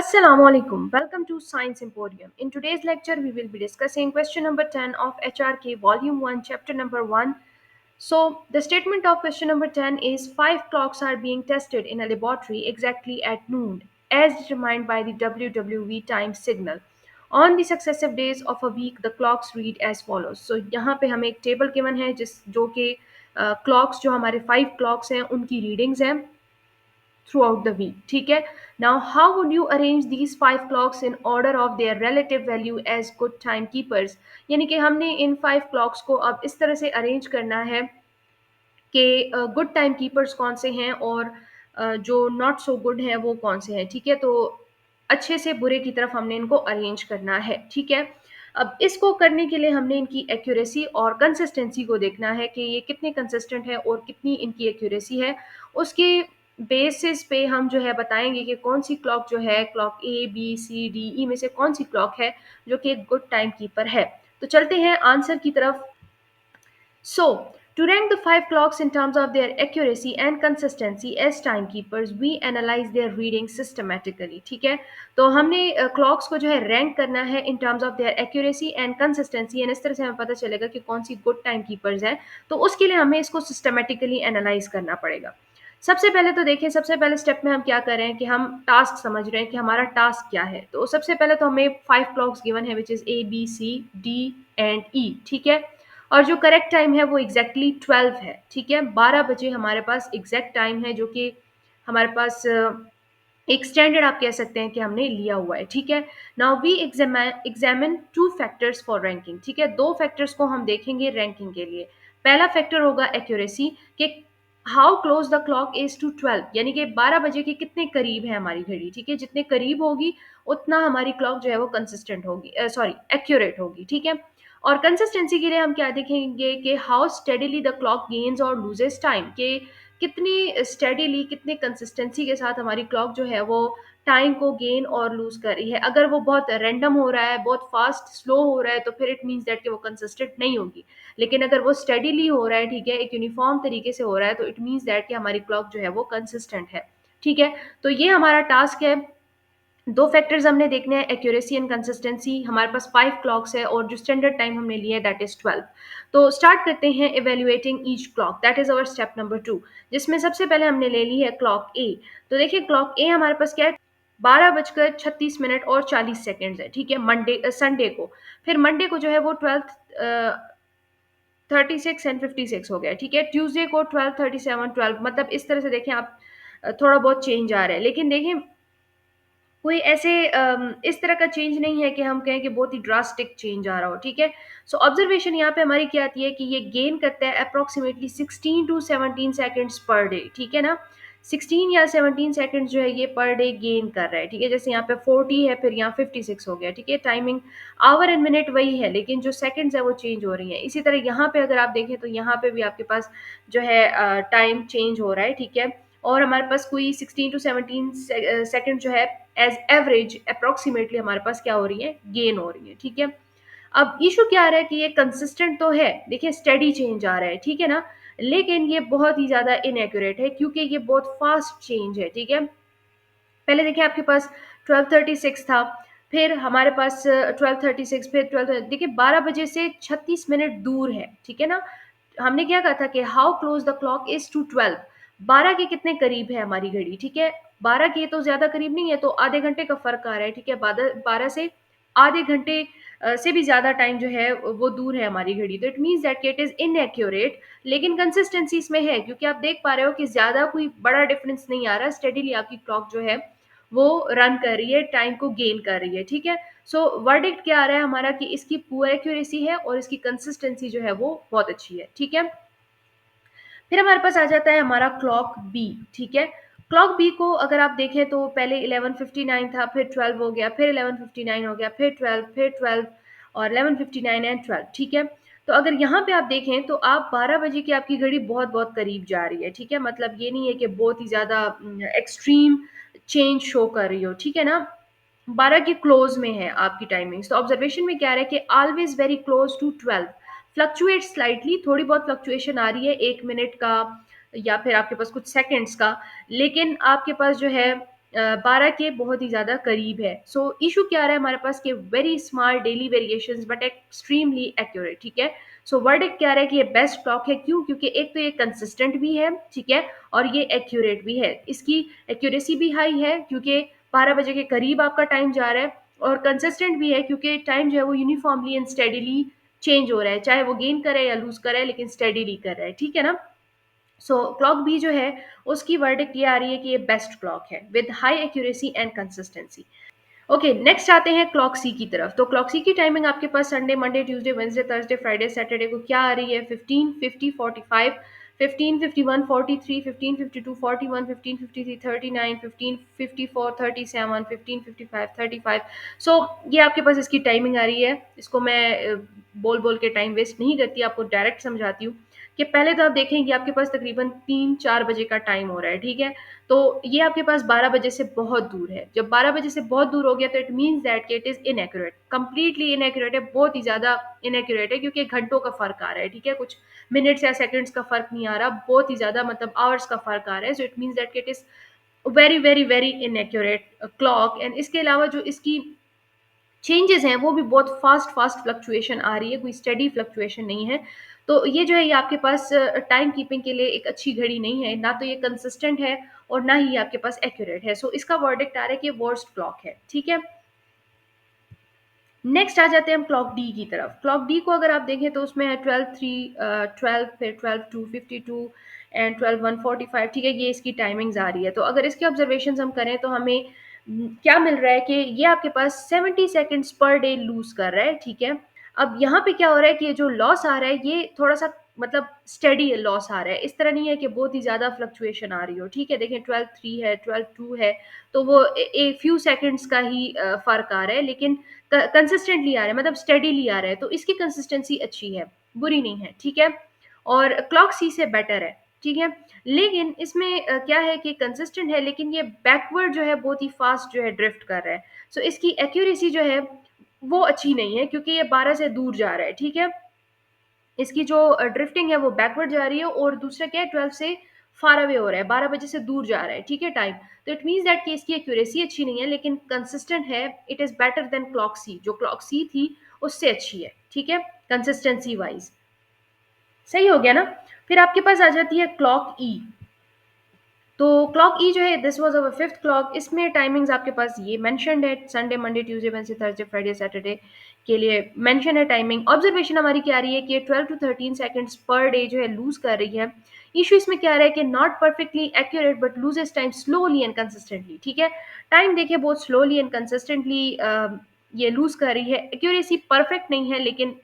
Assalamualaikum. Welcome to Science Emporium. In today's lecture, we will be discussing question number 10 of HRK Volume 1, Chapter number 1. So, the statement of question number 10 is 5 clocks are being tested in a laboratory exactly at noon, as determined by the WWV time signal. On the successive days of a week, the clocks read as follows. So, यहाँ पे हमें एक table given है जो कि clocks जो हमारे 5 clocks हैं उनकी रीडिंग्स हैं throughout the week. ठीक है. Now, how would you arrange these 5 clocks in order of their relative value as good timekeepers? यानी कि हमने इन 5 clocks को अब इस तरह से अरेंज करना है कि गुड टाइम कीपर्स कौन से हैं और जो नॉट सो गुड हैं वो कौन से हैं. ठीक है. तो अच्छे से बुरे की तरफ हमने इनको अरेंज करना है. ठीक है. अब इसको करने के लिए हमने इनकी एक्यूरेसी और कंसिस्टेंसी को देखना है कि ये कितने कंसिस्टेंट है और कितनी इनकी एक्यूरेसी है. उसके बेसिस पे हम जो है बताएंगे कि कौन सी क्लॉक जो है clock A B C D E में से कौन सी क्लॉक है जो कि एक गुड टाइम कीपर है. तो चलते हैं आंसर की तरफ. So, to rank the 5 clocks in terms of their accuracy and consistency as timekeepers, we analyze their readings systematically. ठीक है. तो हमने क्लॉक्स को जो है रैंक करना है in terms of their accuracy and consistency and इस तरह से हमें पता चलेगा कि कौन सी गुड टाइम कीपर्स हैं. तो उसके लिए हमें इसको सिस्टमेटिकली एनालाइज करना पड़ेगा. सबसे पहले तो देखिए, सबसे पहले स्टेप में हम क्या कर रहे हैं कि हम टास्क समझ रहे हैं कि हमारा टास्क क्या है. तो सबसे पहले तो हमें 5 क्लॉक्स गिवन है which is A B C D and E. ठीक है. और जो करेक्ट टाइम है वो एग्जैक्टली 12 है. ठीक है. 12 बजे हमारे पास एग्जैक्ट टाइम है जो कि हमारे पास एक स्टैंडर्ड आप कह सकते हैं कि हमने लिया हुआ है. ठीक है. Now we examine 2 factors for ranking. ठीक है. 2 फैक्टर्स को हम देखेंगे रैंकिंग के लिए. पहला फैक्टर होगा एक्यूरेसी कि how close the clock is to 12, यानी कि 12 बजे के कितने करीब है हमारी घड़ी. ठीक है. जितने करीब होगी उतना हमारी क्लॉक जो है वो कंसिस्टेंट होगी, सॉरी एक्यूरेट होगी. ठीक है. और कंसिस्टेंसी के लिए हम क्या देखेंगे कि how steadily the clock gains और लूजेस टाइम, कि कितनी स्टेडीली कितनी कंसिस्टेंसी के साथ हमारी क्लॉक जो है वो टाइम को गेन और लूज कर रही है. अगर वो बहुत रैंडम हो रहा है, बहुत फास्ट स्लो हो रहा है, तो फिर इट मीन्स दैट कि वो कंसिस्टेंट नहीं होगी. लेकिन अगर वो स्टेडीली हो रहा है, ठीक है, एक यूनिफॉर्म तरीके से हो रहा है, तो इट मीन्स दैट कि हमारी क्लॉक जो है वो कंसिस्टेंट है. ठीक है. तो ये हमारा टास्क है. 2 फैक्टर्स हमने देखने हैं, एक्यूरेसी एंड कंसिस्टेंसी. हमारे पास 5 क्लॉक्स है और जो स्टैंडर्ड टाइम हमने लिया है दैट इज 12. तो स्टार्ट करते हैं evaluating each clock. That is our step number 2, जिसमें सबसे पहले हमने ले ली है क्लॉक ए. तो देखिए क्लॉक ए हमारे पास क्या है, 12:36 और 40 सेकेंड्स है. ठीक है. मंडे संडे को, फिर मंडे को जो है वो 12:36 और 56 हो गया. ठीक है. ट्यूसडे को 12:37 मतलब इस तरह से देखें आप, थोड़ा बहुत चेंज आ रहा है. लेकिन देखें कोई ऐसे इस तरह का चेंज नहीं है कि हम कहें कि बहुत ही ड्रास्टिक चेंज आ रहा हो. ठीक है. सो ऑब्जर्वेशन यहाँ पे हमारी क्या आती है कि ये गेन करता है approximately 16 to 17 seconds per day. ठीक है ना. 16 या 17 सेकेंड्स जो है ये पर डे गेन कर रहा है. ठीक है. जैसे यहाँ पे 40 है, फिर यहाँ 56 हो गया. ठीक है. टाइमिंग आवर एंड मिनट वही है, लेकिन जो सेकेंड्स है वो चेंज हो रही हैं. इसी तरह यहाँ पे अगर आप देखें तो यहाँ पे भी आपके पास जो है टाइम चेंज हो रहा है. ठीक है. और हमारे पास कोई 16 टू 17 सेकेंड जो है एज एवरेज अप्रोक्सीमेटली हमारे पास क्या हो रही है, गेन हो रही है. ठीक है. अब इशू क्या आ रहा है कि ये कंसिस्टेंट तो है, देखिए स्टेडी चेंज आ रहा है. ठीक है ना. लेकिन ये बहुत ही ज्यादा इनएक्यूरेट है क्योंकि ये बहुत फास्ट चेंज है. ठीक है. पहले देखिए आपके पास 12:36 था, फिर हमारे पास 12:36, फिर 12, देखिए 12 बजे से 36 मिनट दूर है. ठीक है ना. हमने क्या कहा था कि how close the clock is to 12, 12 के कितने करीब है हमारी घड़ी. ठीक है. 12 के तो ज्यादा करीब नहीं है, तो आधे घंटे का फर्क आ रहा है. ठीक है. 12 से आधे घंटे से भी ज्यादा टाइम जो है वो दूर है हमारी घड़ी. तो it means that it is inaccurate, लेकिन कंसिस्टेंसी इसमें है क्योंकि आप देख पा रहे हो कि ज्यादा कोई बड़ा डिफरेंस नहीं आ रहा. स्टेडीली आपकी क्लॉक जो है वो रन कर रही है, टाइम को गेन कर रही है. ठीक है. सो वर्डिक्ट क्या आ रहा है हमारा कि इसकी पुअर एक्यूरेसी है और इसकी कंसिस्टेंसी जो है वो बहुत अच्छी है. ठीक है. फिर हमारे पास आ जाता है हमारा क्लॉक बी. ठीक है. क्लॉक बी को अगर आप देखें तो पहले 11:59 था, फिर 12 हो गया, फिर 11:59 हो गया, फिर 12, फिर 12 और 11:59 एंड 12. ठीक है. तो अगर यहाँ पे आप देखें तो आप 12 बजे की आपकी घड़ी बहुत बहुत करीब जा रही है. ठीक है. मतलब ये नहीं है कि बहुत ही ज़्यादा एक्सट्रीम चेंज शो कर रही हो. ठीक है ना. 12 के क्लोज में है आपकी टाइमिंग. तो ऑब्जर्वेशन में क्या रहा है कि always very close to 12, fluctuate slightly, थोड़ी बहुत फ्लक्चुएशन आ रही है 1 मिनट का या फिर आपके पास कुछ सेकंड्स का, लेकिन आपके पास जो है 12 के बहुत ही ज़्यादा करीब है। सो इशू क्या आ रहा है हमारे पास कि very small daily variations but extremely accurate, ठीक है। सो वर्डिक्ट क्या आ रहा है कि ये बेस्ट क्लॉक है, क्यों? क्योंकि एक तो ये कंसिस्टेंट भी है, ठीक है, और ये एक्यूरेट भी है। इसकी एक्यूरेसी भी हाई है क्योंकि 12 बजे के करीब आपका टाइम जा रहा है, और कंसिस्टेंट भी है क्योंकि टाइम जो है वो यूनिफॉर्मली एंड स्टेडीली चेंज हो रहा है, चाहे वो गेन करे या लूज करे, लेकिन स्टेडीली कर रहा है, ठीक है ना। सो क्लॉक बी जो है उसकी वर्डिक्ट ये आ रही है कि ये बेस्ट क्लॉक है with high accuracy and consistency. Okay, next आते हैं क्लॉक सी की तरफ। तो क्लॉक सी की टाइमिंग आपके पास Sunday, Monday, Tuesday, Wednesday, Thursday, Friday, Saturday को क्या आ रही है? 15, 50, 45, 15, 51, 43, 15, 52, 41, 15, 53, 39, 15, 54, 37, 15, 55, 35। सो ये आपके पास इसकी टाइमिंग आ रही है। इसको मैं बोल बोल के टाइम वेस्ट नहीं करती, आपको डायरेक्ट समझाती हूँ कि पहले तो आप देखें कि आपके पास तकरीबन 3-4 बजे का टाइम हो रहा है, ठीक है। तो ये आपके पास 12 बजे से बहुत दूर है। जब 12 बजे से बहुत दूर हो गया तो इट मीन्स दैट कि it is inaccurate, completely inaccurate है, बहुत ही ज़्यादा इनएक्यूरेट है, क्योंकि घंटों का फ़र्क आ रहा है, ठीक है, कुछ मिनट्स या सेकंड्स का फ़र्क नहीं आ रहा, बहुत ही ज़्यादा मतलब आवर्स का फ़र्क आ रहा है। सो इट मीन्स दैट कि it is very very very inaccurate clock. And इसके अलावा जो इसकी चेंजेस हैं वो भी बहुत फास्ट फास्ट फ्लक्चुएशन आ रही है, कोई स्टेडी फ्लक्चुएशन नहीं है। तो ये जो है ये आपके पास टाइम कीपिंग के लिए एक अच्छी घड़ी नहीं है, ना तो ये कंसिस्टेंट है और ना ही ये आपके पास एक्यूरेट है। सो इसका वर्डिक्ट आ रहा है कि वर्स्ट क्लॉक है, ठीक है। नेक्स्ट आ जाते हैं हम क्लॉक डी की तरफ। क्लॉक डी को अगर आप देखें तो उसमें है 12:03, 12, फिर 12:02, 52 एंड 12:145, ठीक है, ये इसकी टाइमिंग्स आ रही है। तो अगर इसके ऑब्जर्वेशन हम करें तो हमें क्या मिल रहा है कि ये आपके पास 70 सेकेंड्स पर डे लूज कर रहा है, ठीक है। अब यहाँ पे क्या हो रहा है कि ये जो लॉस आ रहा है ये थोड़ा सा मतलब स्टेडी लॉस आ रहा है, इस तरह नहीं है कि बहुत ही ज़्यादा फ्लक्चुएशन आ रही हो, ठीक है। देखें 12:03 है, 12:02 है, तो वो ए फ्यू सेकेंड्स का ही फ़र्क आ रहा है, लेकिन कंसिस्टेंटली आ रहा है, मतलब स्टेडीली आ रहा है, तो इसकी कंसिस्टेंसी अच्छी है, बुरी नहीं है, ठीक है। और क्लॉक सी से बेटर है, ठीक है। लेकिन इसमें क्या है कि कंसिस्टेंट है, लेकिन ये बैकवर्ड जो है बहुत ही फास्ट जो है ड्रिफ्ट कर रहा है। सो इसकी एक्यूरेसी जो है वो अच्छी नहीं है, क्योंकि ये 12 से दूर जा रहा है, ठीक है। इसकी जो ड्रिफ्टिंग है वो बैकवर्ड जा रही है, और दूसरा क्या है 12 से फार अवे हो रहा है, 12 बजे से दूर जा रहा है, ठीक है, टाइम। तो इट मीन्स दैट कि इसकी एक्यूरेसी अच्छी नहीं है, लेकिन कंसिस्टेंट है। It is better than clock C, जो क्लॉक सी थी उससे अच्छी है, ठीक है, कंसिस्टेंसी वाइज। सही हो गया ना। फिर आपके पास आ जाती है क्लॉक ई। तो क्लॉक ई जो है this was our fifth clock. इसमें टाइमिंग्स आपके पास ये मेंशन्ड है, Sunday, Monday, Tuesday, Wednesday, Thursday, Friday, Saturday के लिए मेंशन है टाइमिंग। ऑब्जर्वेशन हमारी क्या आ रही है कि 12 to 13 सेकंड्स पर डे जो है लूज कर रही है। इशू इसमें क्या आ रहा है कि not perfectly accurate but loses time slowly and consistently, ठीक है। टाइम देखिए बहुत स्लोली एंड कंसिस्टेंटली ये लूज कर रही है। एक्यूरेसी परफेक्ट नहीं है लेकिन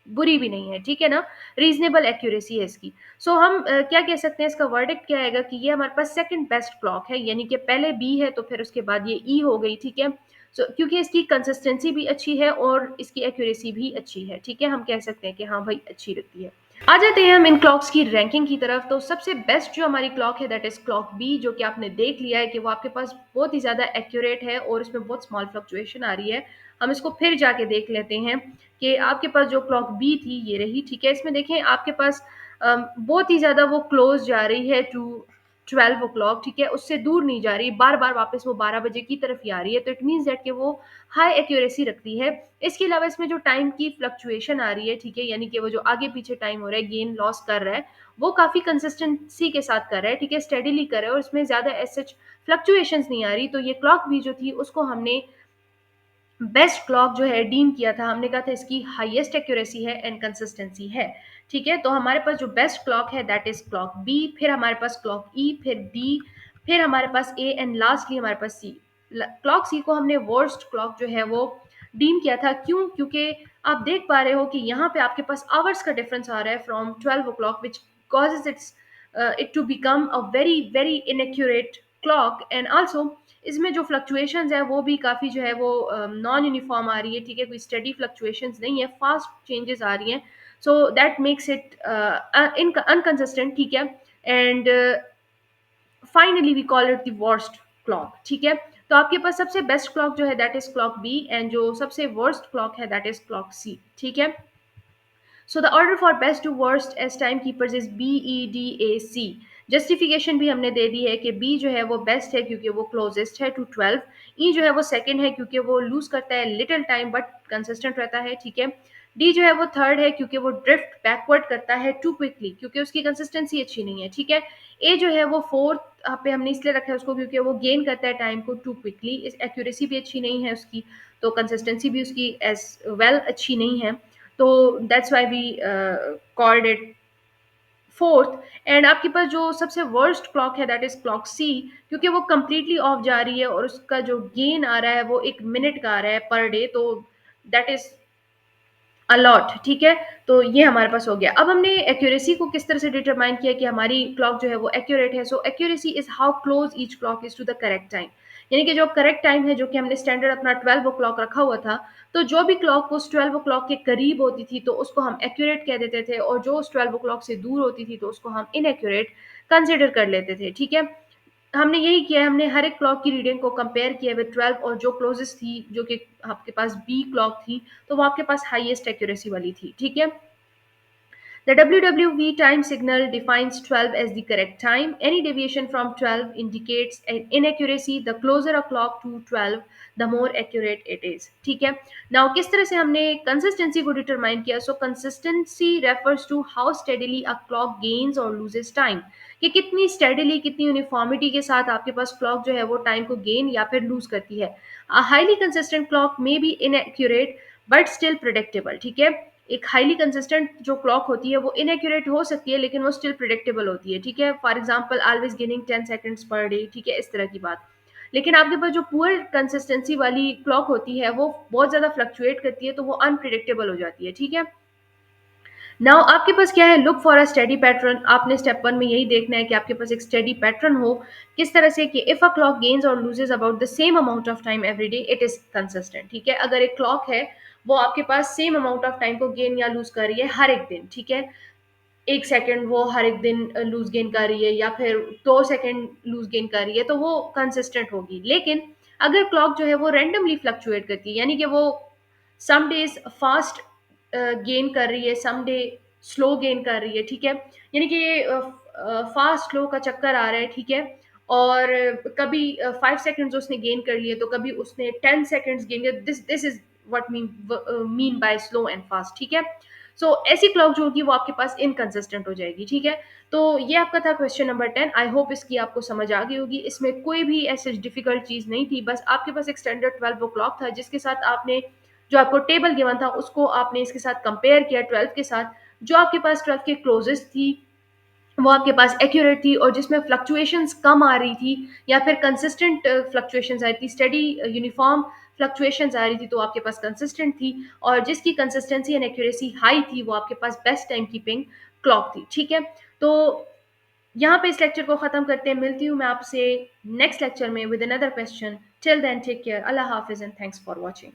बुरी भी नहीं है, ठीक है ना, रीजनेबल एक्यूरेसी है इसकी। सो हम क्या कह सकते हैं, इसका वर्डिक्ट क्या आएगा कि ये हमारे पास सेकंड बेस्ट क्लॉक है, यानी कि पहले बी है तो फिर उसके बाद ये ई हो गई, ठीक है। सो क्योंकि इसकी कंसिस्टेंसी भी अच्छी है और इसकी एक्यूरेसी भी अच्छी है, ठीक है, हम कह सकते हैं कि हाँ भाई अच्छी लगती है। आ जाते हैं हम इन क्लॉक्स की रैंकिंग की तरफ। तो सबसे बेस्ट जो हमारी क्लॉक है दैट इज क्लॉक बी, जो कि आपने देख लिया है कि वो आपके पास बहुत ही ज़्यादा एक्यूरेट है और इसमें बहुत स्मॉल फ्लक्चुएशन आ रही है। हम इसको फिर जाके देख लेते हैं कि आपके पास जो क्लॉक बी थी ये रही, ठीक है। इसमें देखें आपके पास बहुत ही ज़्यादा वो क्लोज जा रही है टू 12 o'clock, ठीक है, उससे दूर नहीं जा रही, बार बार वापस वो 12 बजे की तरफ ही आ रही है। तो इट मीन्स दैट कि वो हाई एक्यूरेसी रखती है। इसके अलावा इसमें जो टाइम की फ्लक्चुएशन आ रही है, ठीक है, यानी कि वो जो आगे पीछे टाइम हो रहा है, गेन लॉस कर रहा है, वो काफ़ी कंसिस्टेंसी के साथ कर रहा है, ठीक है, स्टेडीली कर रहा है, और इसमें ज़्यादा एज सच फ्लक्चुएशंस नहीं आ रही। तो ये क्लॉक भी जो थी उसको हमने बेस्ट क्लॉक जो है डीम किया था, हमने कहा था इसकी हाईएस्ट एक्यूरेसी है एंड कंसिस्टेंसी है, ठीक है। तो हमारे पास जो बेस्ट क्लॉक है दैट इज क्लॉक बी, फिर हमारे पास क्लॉक ई, फिर डी, फिर हमारे पास ए, एंड लास्टली हमारे पास सी। क्लॉक सी को हमने वर्स्ट क्लॉक जो है वो डीम किया था, क्यों? क्योंकि आप देख पा रहे हो कि यहाँ पे आपके पास आवर्स का डिफरेंस आ रहा है from 12 o'clock, which causes it to become a very very inaccurate clock। and also इसमें जो फ्लक्चुएशंस है वो भी काफ़ी जो है वो नॉन यूनिफॉर्म आ रही है, ठीक है, कोई स्टडी फ्लक्चुएशंस नहीं है, फास्ट चेंजेस आ रही हैं। So that makes it inconsistent, ठीक है। And finally we call it the worst clock, ठीक है। तो आपके पास सबसे बेस्ट क्लॉक जो है that is clock B, and जो सबसे वर्स्ट क्लॉक है दैट इज क्लॉक सी, ठीक है। So the order for best to worst as timekeepers is B, E, D, A, C. Justification भी हमने दे दी है कि बी जो है वो बेस्ट है क्योंकि वो क्लोजेस्ट है टू 12। ई जो है वो सेकंड है क्योंकि वो लूज करता है लिटिल टाइम बट कंसिस्टेंट रहता है, ठीक है। डी जो है वो थर्ड है क्योंकि वो ड्रिफ्ट बैकवर्ड करता है टू क्विकली क्योंकि उसकी कंसिस्टेंसी अच्छी नहीं है, ठीक है। ए जो है वो फोर्थ पे हमने इसलिए रखा है उसको क्योंकि वो गेन करता है टाइम को टू क्विकली, इस एक्यूरेसी भी अच्छी नहीं है उसकी, तो कंसिस्टेंसी भी उसकी एज वेल अच्छी नहीं है, तो that's why we called it fourth. And आपके पास जो सबसे वर्स्ट क्लॉक है दैट इज क्लॉक सी, क्योंकि वो कंप्लीटली ऑफ जा रही है और उसका जो गेन आ रहा है वो 1 मिनट का आ रहा है पर डे, तो दैट इज अलॉट, ठीक है। तो ये हमारे पास हो गया। अब हमने एक्यूरेसी को किस तरह से डिटरमाइन किया कि हमारी क्लॉक जो है वो एक्यूरेट है। So accuracy is how close each clock is to the correct time, यानी कि जो करेक्ट टाइम है जो कि हमने स्टैंडर्ड अपना 12 o'clock रखा हुआ था, तो जो भी क्लॉक उस 12 o'clock के करीब होती थी तो उसको हम एक्यूरेट कह देते थे, और जो उस 12 o'clock से दूर होती थी तो उसको हम इनएक्यूरेट कंसिडर कर लेते थे, ठीक है। हमने यही किया है, हमने हर एक क्लॉक की रीडिंग को कंपेयर किया विद 12, और जो क्लोजेस्ट थी जो कि आपके पास बी क्लॉक थी तो वो आपके पास हाईएस्ट एक्यूरेसी वाली थी, ठीक है। The WWV time signal defines 12 as the correct time. Any deviation from 12 indicates an inaccuracy. The closer a clock to 12, the more accurate it is. ठीक है। Now किस तरह से हमने consistency को determine किया? So consistency refers to how steadily a clock gains or loses time. कि कितनी steadily, कितनी uniformity के साथ आपके पास clock जो है वो time को gain या फिर lose करती है. A highly consistent clock may be inaccurate but still predictable. ठीक है। एक हाईली कंसिस्टेंट जो क्लॉक होती है वो इनएक्यूरेट हो सकती है लेकिन वो स्टिल प्रिडिक्टेबल होती है, ठीक है। For example always gaining 10 seconds पर डे, ठीक है, इस तरह की बात। लेकिन आपके पास जो पुअर कंसिस्टेंसी वाली क्लॉक होती है वो बहुत ज़्यादा फ्लक्चुएट करती है, तो वो अनप्रिडिक्टेबल हो जाती है, ठीक है। नाउ आपके पास क्या है, look for a study pattern. आपने स्टेप 1 में यही देखना है कि आपके पास एक स्टडी पैटर्न हो, किस तरह से कि इफ अ क्लॉक गेन्स और loses about the same amount of time every day it is consistent, ठीक है। अगर एक क्लॉक है वो आपके पास सेम अमाउंट ऑफ टाइम को गेन या लूज कर रही है हर एक दिन, ठीक है, 1 सेकंड वो हर एक दिन लूज गेन कर रही है या फिर 2 सेकंड लूज गेन कर रही है, तो वो कंसिस्टेंट होगी। लेकिन अगर क्लॉक जो है वो रेंडमली फ्लक्चुएट करती है, यानी कि वो सम डेज फास्ट गेन कर रही है, सम डे स्लो गेन कर रही है, ठीक है, यानी कि ये फास्ट स्लो का चक्कर आ रहा है, ठीक है। और कभी 5 सेकंड्स उसने गेन कर लिए तो कभी उसने 10 सेकंड्स गेन किया, this is what mean by slow and fast, ठीक है। सो ऐसी क्लॉक जो होगी वो आपके पास इनकंसिस्टेंट हो जाएगी, ठीक है। तो ये आपका था क्वेश्चन नंबर 10। आई होप इसकी आपको समझ आ गई होगी, इसमें कोई भी ऐसी डिफिकल्ट चीज़ नहीं थी, बस आपके पास एक स्टैंडर्ड 12 o'clock था जिसके साथ आपने जो आपको टेबल गिवन था उसको आपने इसके साथ कंपेयर किया 12 के साथ, जो आपके पास 12 के क्लोजेस्ट थी वो आपके पास एक्यूरेट थी, और जिसमें फ्लक्चुएशंस कम आ रही थी या फिर कंसिस्टेंट फ्लक्चुएशंस आ रही थी, स्टडी यूनिफॉर्म फ्लक्चुएशंस आ रही थी, तो आपके पास कंसिस्टेंट थी, और जिसकी कंसिस्टेंसी एंड एक्यूरेसी हाई थी वो आपके पास बेस्ट टाइम कीपिंग क्लॉक थी, ठीक है। तो यहाँ पे इस लेक्चर को ख़त्म करते हैं, मिलती हूँ मैं आपसे नेक्स्ट लेक्चर में with another question. Till then take care, अल्लाह हाफिज़ एंड थैंक्स फॉर वॉचिंग।